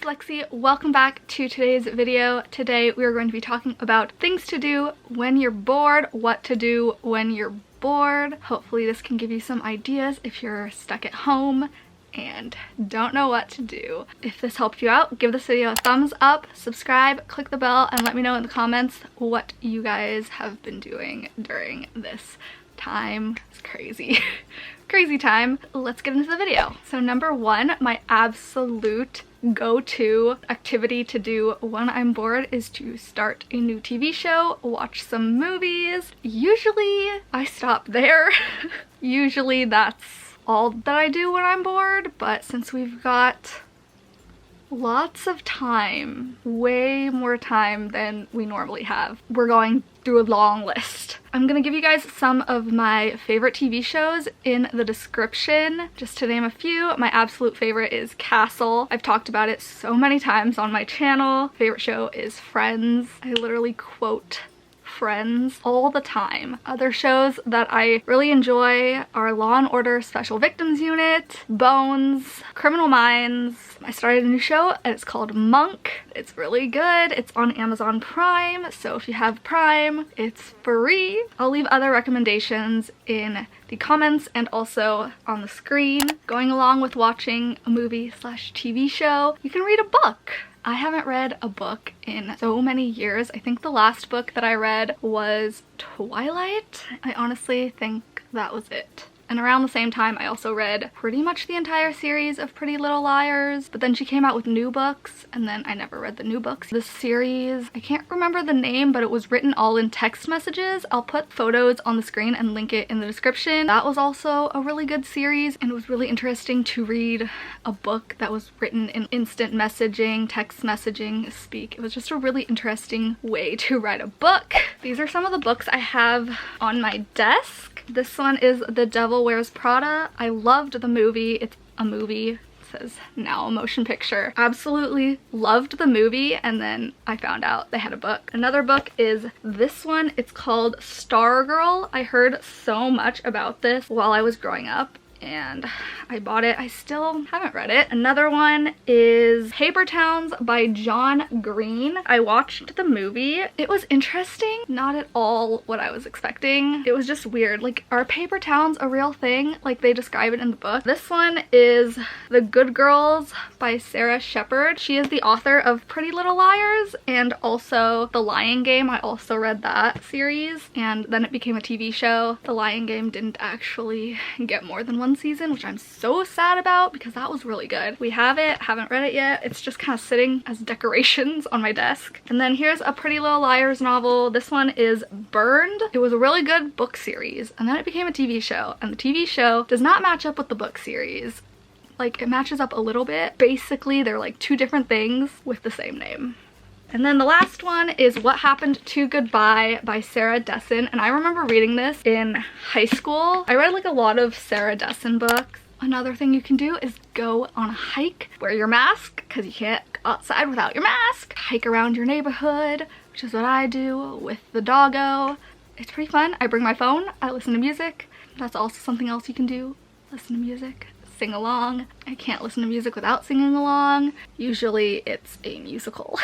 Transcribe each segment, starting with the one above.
it's Lexi. Welcome back to today's video. Today we are going to be talking about things to do when you're bored, what to do when you're bored. Hopefully this can give you some ideas if you're stuck at home and don't know what to do. If this helped you out, give this video a thumbs up, subscribe, click the bell, and let me know in the comments what you guys have been doing during this time. It's crazy. Crazy time. Let's get into the video. So number one, my absolute go-to activity to do when I'm bored is to start a new TV show, watch some movies. Usually I stop there. Usually that's all that I do when I'm bored, but since we've got lots of time, way more time than we normally have, we're going through a long list. I'm gonna give you guys some of my favorite TV shows in the description. Just to name a few, my absolute favorite is Castle. I've talked about it so many times on my channel. Favorite show is Friends. I literally quote Friends all the time. Other shows that I really enjoy are Law and Order Special Victims Unit, Bones, Criminal Minds. I started a new show and it's called Monk. It's really good. It's on Amazon Prime, so if you have Prime, it's free. I'll leave other recommendations in the comments and also on the screen. Going along with watching a movie / TV show, you can read a book. I haven't read a book in so many years. I think the last book that I read was Twilight. I honestly think that was it. And around the same time, I also read pretty much the entire series of Pretty Little Liars, but then she came out with new books, and then I never read the new books. This series, I can't remember the name, but it was written all in text messages. I'll put photos on the screen and link it in the description. That was also a really good series, and it was really interesting to read a book that was written in instant messaging, text messaging speak. It was just a really interesting way to write a book. These are some of the books I have on my desk. This one is The Devil Wears Prada. I loved the movie. It's a movie. It says now a motion picture. Absolutely loved the movie, and then I found out they had a book. Another book is this one. It's called Stargirl. I heard so much about this while I was growing up, and I bought it. I still haven't read it. Another one is Paper Towns by John Green. I watched the movie. It was interesting. Not at all what I was expecting. It was just weird. Like, are paper towns a real thing like they describe it in the book? This one is The Good Girls by Sarah Shepard. She is the author of Pretty Little Liars and also The Lion Game. I also read that series, and then it became a TV show. The Lion Game didn't actually get more than one season, which I'm so sad about because that was really good. We have it, haven't read it yet. It's just kind of sitting as decorations on my desk. And then here's a Pretty Little Liars novel. This one is Burned. It was a really good book series, and then it became a TV show, and the TV show does not match up with the book series. Like, it matches up a little bit. Basically, they're like two different things with the same name. And then the last one is What Happened to Goodbye by Sarah Dessen. And I remember reading this in high school. I read like a lot of Sarah Dessen books. Another thing you can do is go on a hike. Wear your mask because you can't go outside without your mask. Hike around your neighborhood, which is what I do with the doggo. It's pretty fun. I bring my phone. I listen to music. That's also something else you can do. Listen to music. Sing along. I can't listen to music without singing along. Usually it's a musical.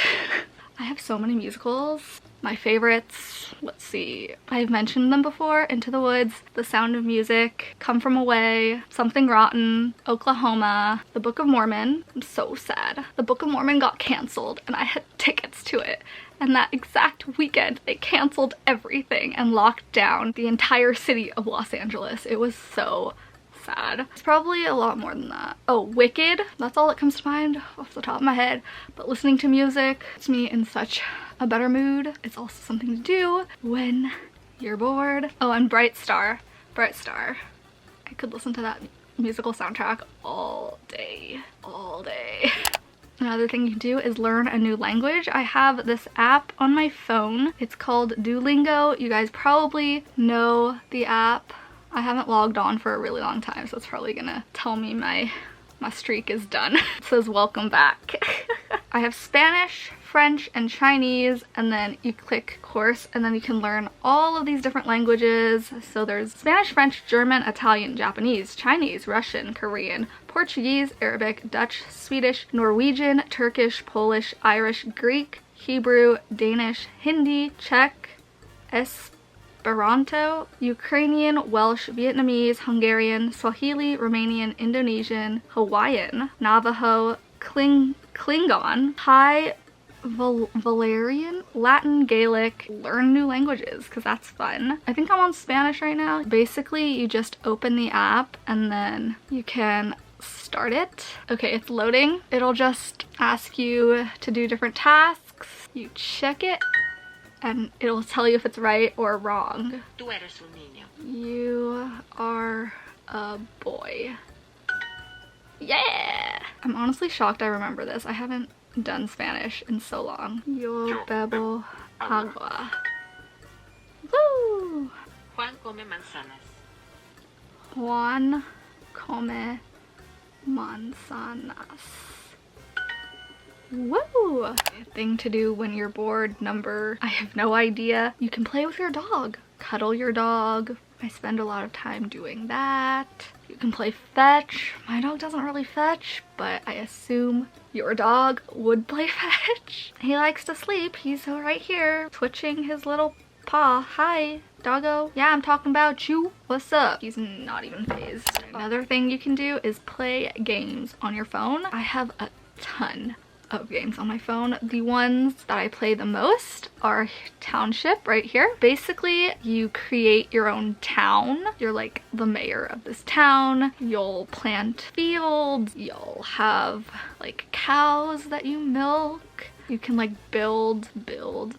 I have so many musicals. My favorites, let's see, I've mentioned them before: Into the Woods, The Sound of Music, Come From Away, Something Rotten, Oklahoma, The Book of Mormon. I'm so sad. The Book of Mormon got canceled and I had tickets to it. And that exact weekend, they canceled everything and locked down the entire city of Los Angeles. It was so sad. It's probably a lot more than that. Oh, Wicked. That's all that comes to mind off the top of my head. But listening to music puts me in such a better mood. It's also something to do when you're bored. Oh, and Bright Star. Bright Star. I could listen to that musical soundtrack all day. All day. Another thing you can do is learn a new language. I have this app on my phone. It's called Duolingo. You guys probably know the app. I haven't logged on for a really long time, so it's probably gonna tell me my streak is done. It says welcome back. I have Spanish, French, and Chinese, and then you click course, and then you can learn all of these different languages. So there's Spanish, French, German, Italian, Japanese, Chinese, Russian, Korean, Portuguese, Arabic, Dutch, Swedish, Norwegian, Turkish, Polish, Irish, Greek, Hebrew, Danish, Hindi, Czech, Esperanto, Ukrainian, Welsh, Vietnamese, Hungarian, Swahili, Romanian, Indonesian, Hawaiian, Navajo, Klingon, Thai, Valerian, Latin, Gaelic. Learn new languages because that's fun. I think I'm on Spanish right now. Basically, you just open the app and then you can start it. Okay, it's loading. It'll just ask you to do different tasks. You check it and it'll tell you if it's right or wrong. Tú eres un niño. You are a boy. Yeah! I'm honestly shocked I remember this. I haven't done Spanish in so long. Yo bebo agua. Woo! Juan come manzanas. Juan come manzanas. Woo! Thing to do when you're bored, number, I have no idea. You can play with your dog. Cuddle your dog. I spend a lot of time doing that. You can play fetch. My dog doesn't really fetch, but I assume your dog would play fetch. He likes to sleep. He's right here, twitching his little paw. Hi, doggo. Yeah, I'm talking about you. What's up? He's not even phased. Another thing you can do is play games on your phone. I have a ton of games on my phone. The ones that I play the most are Township right here. Basically, you create your own town. You're like the mayor of this town. You'll plant fields. You'll have like cows that you milk. You can like build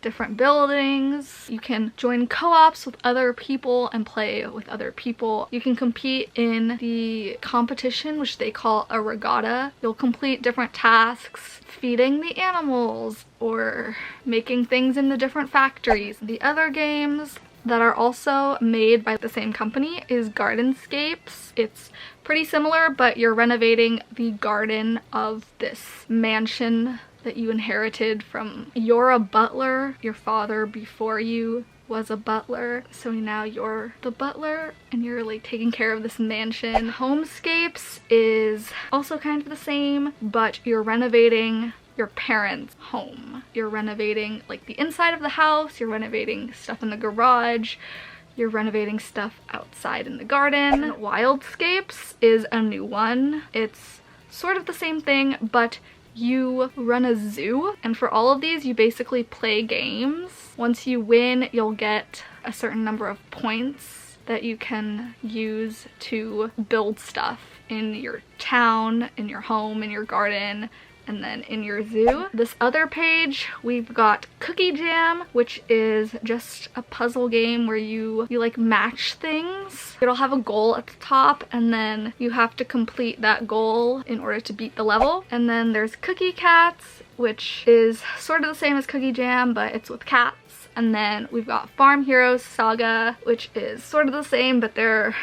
different buildings. You can join co-ops with other people and play with other people. You can compete in the competition, which they call a regatta. You'll complete different tasks, feeding the animals or making things in the different factories. The other games that are also made by the same company is Gardenscapes. It's pretty similar, but you're renovating the garden of this mansion that you inherited from, you're a butler. Your father before you was a butler, so now you're the butler and you're like taking care of this mansion. Homescapes is also kind of the same, but you're renovating your parents' home. You're renovating like the inside of the house, you're renovating stuff in the garage, you're renovating stuff outside in the garden. Wildscapes is a new one. It's sort of the same thing, but you run a zoo, and for all of these you basically play games. Once you win, you'll get a certain number of points that you can use to build stuff in your town, in your home, in your garden, and then in your zoo. This other page, we've got Cookie Jam, which is just a puzzle game where you like match things. It'll have a goal at the top, and then you have to complete that goal in order to beat the level. And then there's Cookie Cats, which is sort of the same as Cookie Jam, but it's with cats. And then we've got Farm Heroes Saga, which is sort of the same, but they're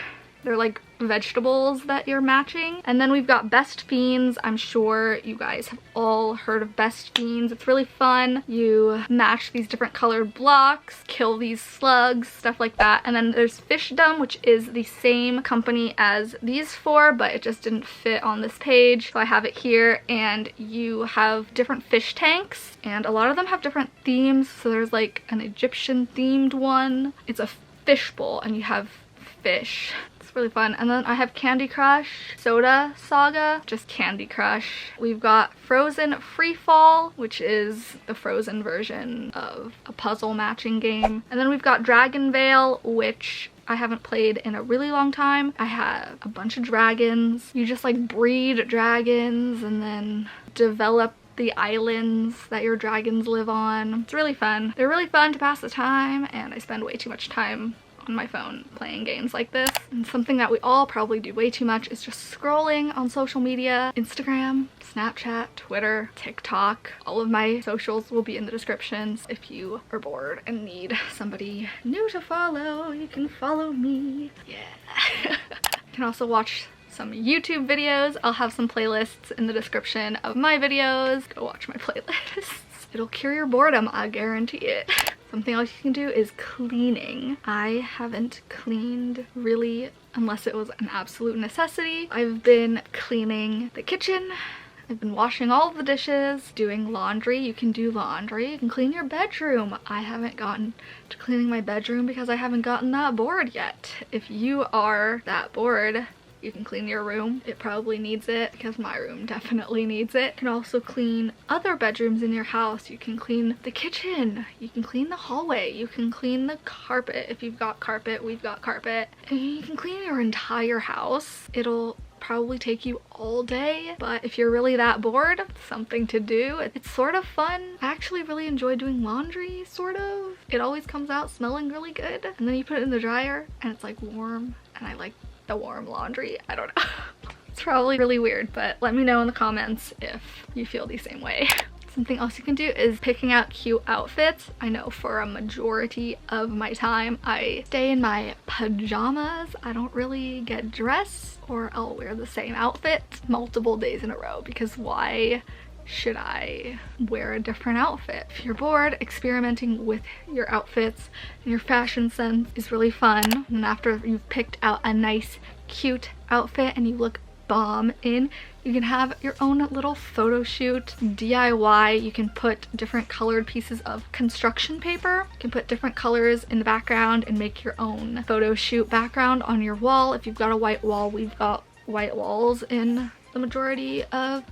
like vegetables that you're matching. And then we've got Best Fiends. I'm sure you guys have all heard of Best Fiends. It's really fun. You match these different colored blocks, kill these slugs, stuff like that. And then there's Fishdom, which is the same company as these four, but it just didn't fit on this page, so I have it here. And you have different fish tanks, and a lot of them have different themes. So there's like an Egyptian themed one. It's a fishbowl and you have fish. Really fun. And then I have Candy Crush Soda Saga, just Candy Crush. We've got Frozen Freefall, which is the Frozen version of a puzzle matching game. And then we've got Dragon Veil, which I haven't played in a really long time. I have a bunch of dragons. You just like breed dragons and then develop the islands that your dragons live on. It's really fun. They're really fun to pass the time, and I spend way too much time on my phone playing games like this. And something that we all probably do way too much is just scrolling on social media. Instagram, Snapchat, Twitter, TikTok. All of my socials will be in the descriptions. If you are bored and need somebody new to follow, you can follow me. Yeah. You can also watch some YouTube videos. I'll have some playlists in the description of my videos. Go watch my playlists. It'll cure your boredom, I guarantee it. Something else you can do is cleaning. I haven't cleaned really unless it was an absolute necessity. I've been cleaning the kitchen. I've been washing all of the dishes, doing laundry. You can do laundry. You can clean your bedroom. I haven't gotten to cleaning my bedroom because I haven't gotten that bored yet. If you are that bored, you can clean your room. It probably needs it because my room definitely needs it. You can also clean other bedrooms in your house. You can clean the kitchen. You can clean the hallway. You can clean the carpet. If you've got carpet, we've got carpet. And you can clean your entire house. It'll probably take you all day, but if you're really that bored, something to do. It's sort of fun. I actually really enjoy doing laundry, sort of. It always comes out smelling really good, and then you put it in the dryer and it's like warm, and I like the warm laundry. I don't know. It's probably really weird, but let me know in the comments if you feel the same way. Something else you can do is picking out cute outfits. I know for a majority of my time I stay in my pajamas. I don't really get dressed, or I'll wear the same outfit multiple days in a row because why should I wear a different outfit? If you're bored, experimenting with your outfits and your fashion sense is really fun. And after you've picked out a nice cute outfit and you look bomb in, you can have your own little photo shoot. DIY, you can put different colored pieces of construction paper. You can put different colors in the background and make your own photo shoot background on your wall. If you've got a white wall, we've got white walls in the majority of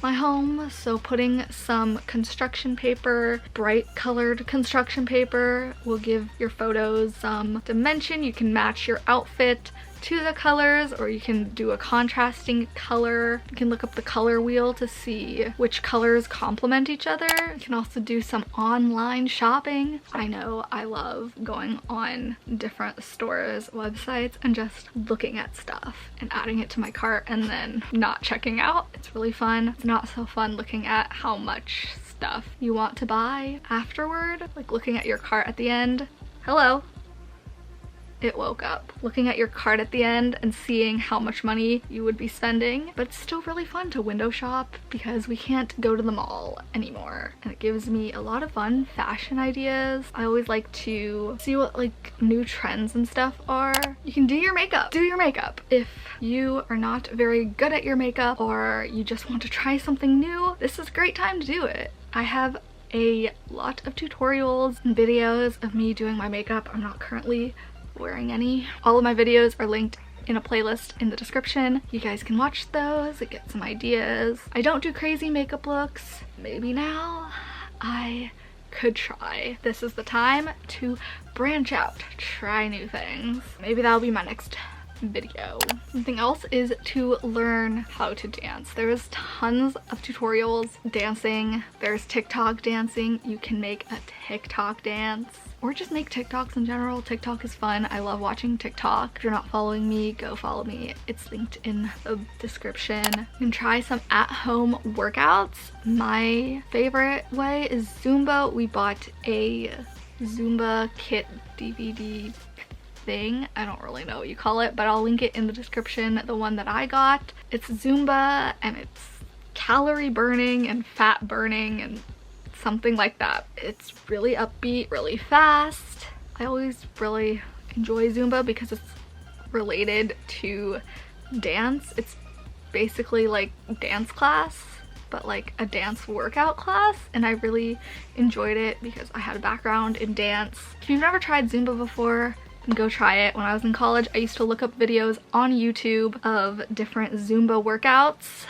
my home, so putting some construction paper, bright colored construction paper, will give your photos some dimension. You can match your outfit to the colors, or you can do a contrasting color. You can look up the color wheel to see which colors complement each other. You can also do some online shopping. I know I love going on different stores' websites and just looking at stuff and adding it to my cart and then not checking out. It's really fun. It's not so fun looking at how much stuff you want to buy afterward, like looking at your cart at the end. Hello. It woke up. Looking at your cart at the end and seeing how much money you would be spending, but it's still really fun to window shop because we can't go to the mall anymore, and it gives me a lot of fun fashion ideas. I always like to see what like new trends and stuff are. You can do your makeup. Do your makeup. If you are not very good at your makeup or you just want to try something new, this is a great time to do it. I have a lot of tutorials and videos of me doing my makeup. I'm not currently wearing any. All of my videos are linked in a playlist in the description. You guys can watch those and get some ideas. I don't do crazy makeup looks. Maybe now I could try. This is the time to branch out, try new things. Maybe that'll be my next video. Something else is to learn how to dance. There's tons of tutorials dancing. There's TikTok dancing. You can make a TikTok dance or just make TikToks in general. TikTok is fun. I love watching TikTok. If you're not following me, go follow me. It's linked in the description. You can try some at-home workouts. My favorite way is Zumba. We bought a Zumba kit DVD thing. I don't really know what you call it, but I'll link it in the description, the one that I got. It's Zumba and it's calorie burning and fat burning and something like that. It's really upbeat, really fast. I always really enjoy Zumba because it's related to dance. It's basically like dance class, but like a dance workout class, and I really enjoyed it because I had a background in dance. If you've never tried Zumba before, go try it. When I was in college, I used to look up videos on YouTube of different Zumba workouts,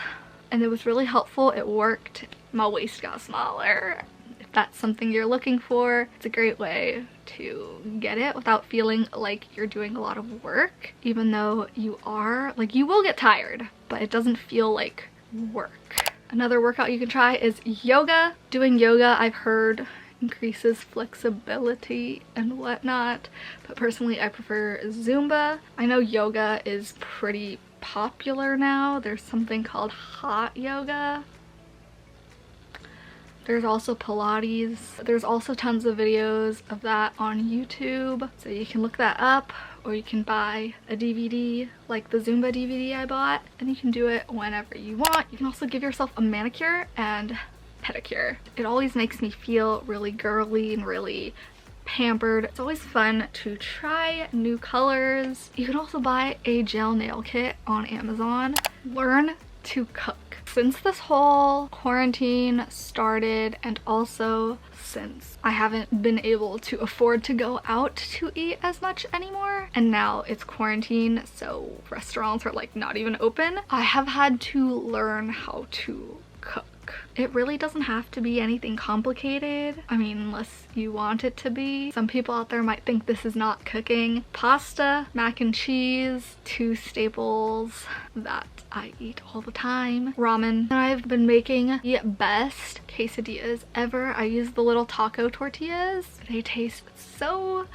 and it was really helpful. It worked. My waist got smaller. If that's something you're looking for, it's a great way to get it without feeling like you're doing a lot of work, even though you are. Like, you will get tired, but it doesn't feel like work. Another workout you can try is yoga. Doing yoga, I've heard, increases flexibility and whatnot, but personally I prefer Zumba. I know yoga is pretty popular now. There's something called hot yoga. There's also Pilates. There's also tons of videos of that on YouTube, so you can look that up, or you can buy a DVD like the Zumba DVD I bought, and you can do it whenever you want. You can also give yourself a manicure and pedicure. It always makes me feel really girly and really pampered. It's always fun to try new colors. You can also buy a gel nail kit on Amazon. Learn to cook. Since this whole quarantine started, and also since I haven't been able to afford to go out to eat as much anymore, and now it's quarantine, so restaurants are like not even open, I have had to learn how to cook. It really doesn't have to be anything complicated. I mean, unless you want it to be. Some people out there might think this is not cooking. Pasta, mac and cheese, two staples that I eat all the time. Ramen. And I've been making the best quesadillas ever. I use the little taco tortillas. They taste so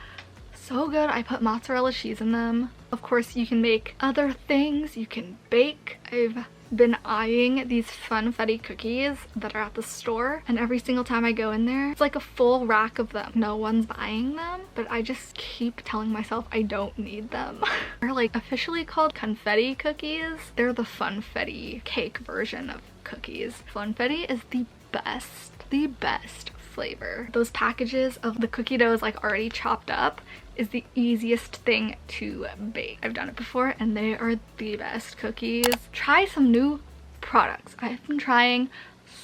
good. I put mozzarella cheese in them. Of course, you can make other things. You can bake. I've been eyeing these funfetti cookies that are at the store, and every single time I go in there, it's like a full rack of them. No one's buying them, but I just keep telling myself I don't need them. They're like officially called confetti cookies. They're the funfetti cake version of cookies. Funfetti is the best flavor. Those packages of the cookie dough is like already chopped up is the easiest thing to bake. I've done it before and they are the best cookies. Try some new products. I've been trying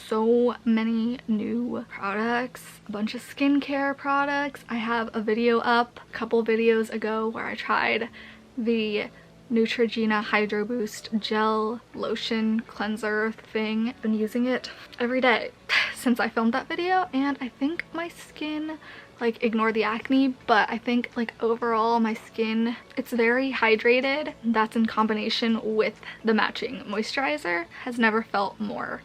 so many new products, a bunch of skincare products. I have a video up a couple videos ago where I tried the Neutrogena Hydro Boost gel lotion cleanser thing. I've been using it every day since I filmed that video, and I think my skin, like, ignore the acne, but I think like overall my skin, it's very hydrated. That's in combination with the matching moisturizer, has never felt more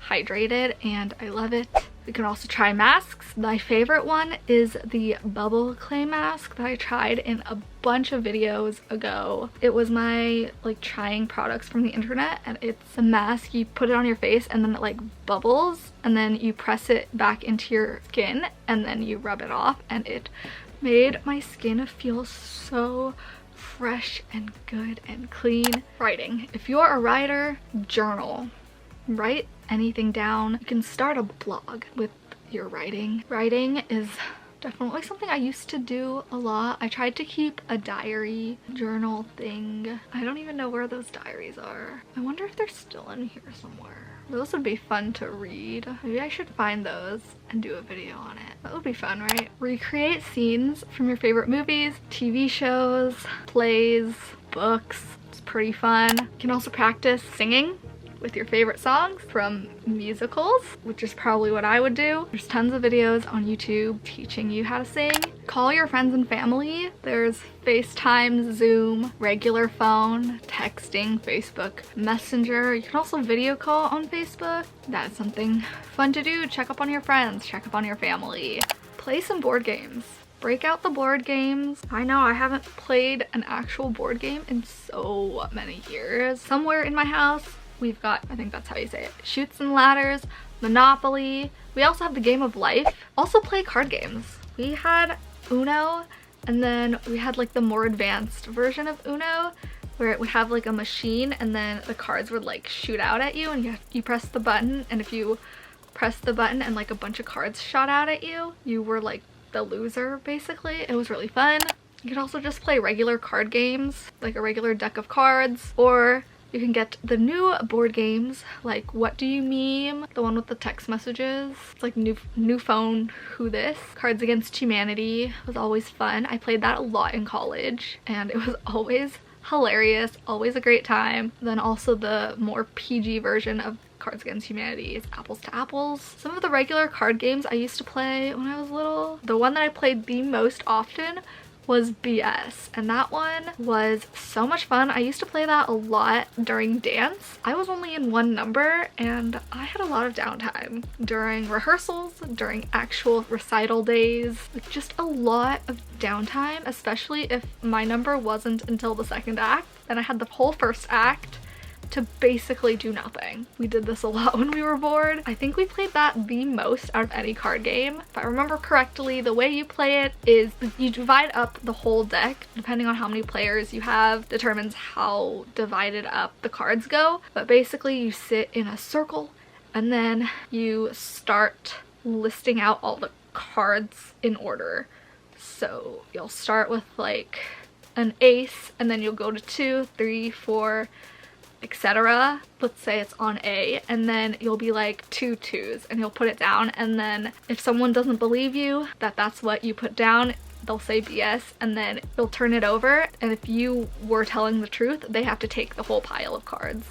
hydrated, and I love it. We can also try masks. My favorite one is the bubble clay mask that I tried in a bunch of videos ago. It was my like trying products from the internet, and it's a mask. You put it on your face and then it like bubbles, and then you press it back into your skin and then you rub it off, and it made my skin feel so fresh and good and clean. Writing. If you're a writer, journal. Write anything down. You can start a blog with your writing. Writing is definitely something I used to do a lot. I tried to keep a diary journal thing. I don't even know where those diaries are. I wonder if they're still in here somewhere. Those would be fun to read. Maybe I should find those and do a video on it. That would be fun, right? Recreate scenes from your favorite movies, TV shows, plays, books. It's pretty fun. You can also practice singing with your favorite songs from musicals, which is probably what I would do. There's tons of videos on YouTube teaching you how to sing. Call your friends and family. There's FaceTime, Zoom, regular phone, texting, Facebook Messenger. You can also video call on Facebook. That's something fun to do. Check up on your friends, check up on your family. Play some board games. Break out the board games. I know I haven't played an actual board game in so many years. Somewhere in my house, we've got, I think that's how you say it, Chutes and Ladders, Monopoly. We also have the Game of Life. Also play card games. We had Uno, and then we had like the more advanced version of Uno where it would have like a machine and then the cards would like shoot out at you, and you press the button, and if you press the button and like a bunch of cards shot out at you, you were like the loser basically. It was really fun. You could also just play regular card games, like a regular deck of cards, or you can get the new board games like What Do You Meme, the one with the text messages. It's like new phone, Who This. Cards Against Humanity was always fun. I played that a lot in college and it was always hilarious, always a great time. Then also the more PG version of Cards Against Humanity is Apples to Apples. Some of the regular card games I used to play when I was little, the one that I played the most often was BS, and that one was so much fun. I used to play that a lot during dance. I was only in one number and I had a lot of downtime during rehearsals, during actual recital days, like just a lot of downtime, especially if my number wasn't until the second act. Then I had the whole first act to basically do nothing. We did this a lot when we were bored. I think we played that the most out of any card game. If I remember correctly, the way you play it is you divide up the whole deck. Depending on how many players you have determines how divided up the cards go. But basically you sit in a circle and then you start listing out all the cards in order. So you'll start with like an ace, and then you'll go to 2, 3, 4, etc. Let's say it's on A, and then you'll be like 2 2s, and you'll put it down, and then if someone doesn't believe you that that's what you put down, they'll say BS, and then you'll turn it over, and if you were telling the truth, they have to take the whole pile of cards.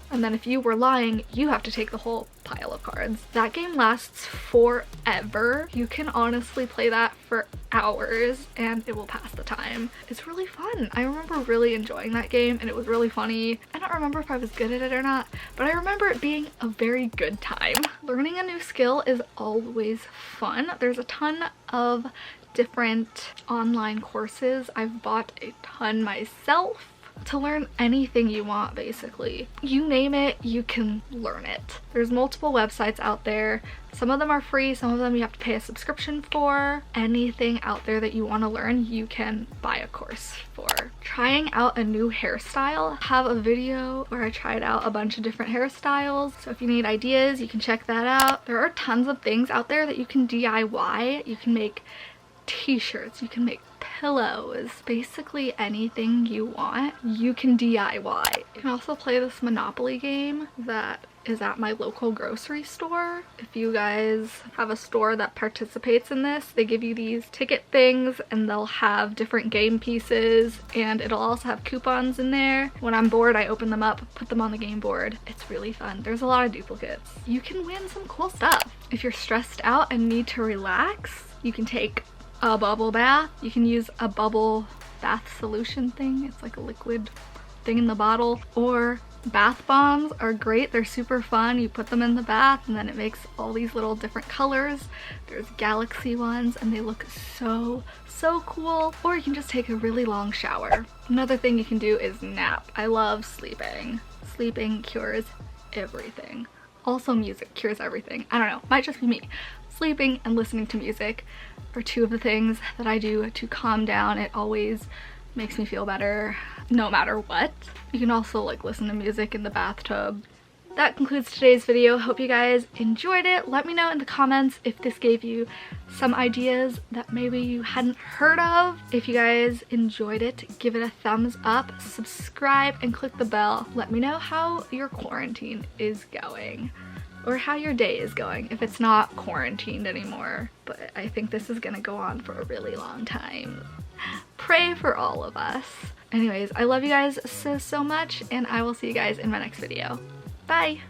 And then if you were lying, you have to take the whole pile of cards. That game lasts forever. You can honestly play that for hours and it will pass the time. It's really fun. I remember really enjoying that game and it was really funny. I don't remember if I was good at it or not, but I remember it being a very good time. Learning a new skill is always fun. There's a ton of different online courses. I've bought a ton myself to learn anything you want, basically. You name it, you can learn it. There's multiple websites out there. Some of them are free, some of them you have to pay a subscription for. Anything out there that you want to learn, you can buy a course for. Trying out a new hairstyle. I have a video where I tried out a bunch of different hairstyles, so if you need ideas, you can check that out. There are tons of things out there that you can DIY. You can make t-shirts, you can make pillows, basically anything you want you can DIY. You can also play this Monopoly game that is at my local grocery store. If you guys have a store that participates in this, they give you these ticket things and they'll have different game pieces, and it'll also have coupons in there. When I'm bored, I open them up, put them on the game board. It's really fun. There's a lot of duplicates. You can win some cool stuff. If you're stressed out and need to relax, you can take a bubble bath. You can use a bubble bath solution thing. It's like a liquid thing in the bottle. Or bath bombs are great. They're super fun. You put them in the bath and then it makes all these little different colors. There's galaxy ones and they look so cool. Or you can just take a really long shower. Another thing you can do is nap. I love sleeping. Sleeping cures everything. Also music cures everything. I don't know, might just be me. Sleeping and listening to music are two of the things that I do to calm down. It always makes me feel better no matter what. You can also like listen to music in the bathtub. That concludes today's video. Hope you guys enjoyed it. Let me know in the comments if this gave you some ideas that maybe you hadn't heard of. If you guys enjoyed it, give it a thumbs up, subscribe, and click the bell. Let me know how your quarantine is going, or how your day is going if it's not quarantined anymore. But I think this is gonna go on for a really long time. Pray for all of us. Anyways, I love you guys so much, and I will see you guys in my next video. Bye!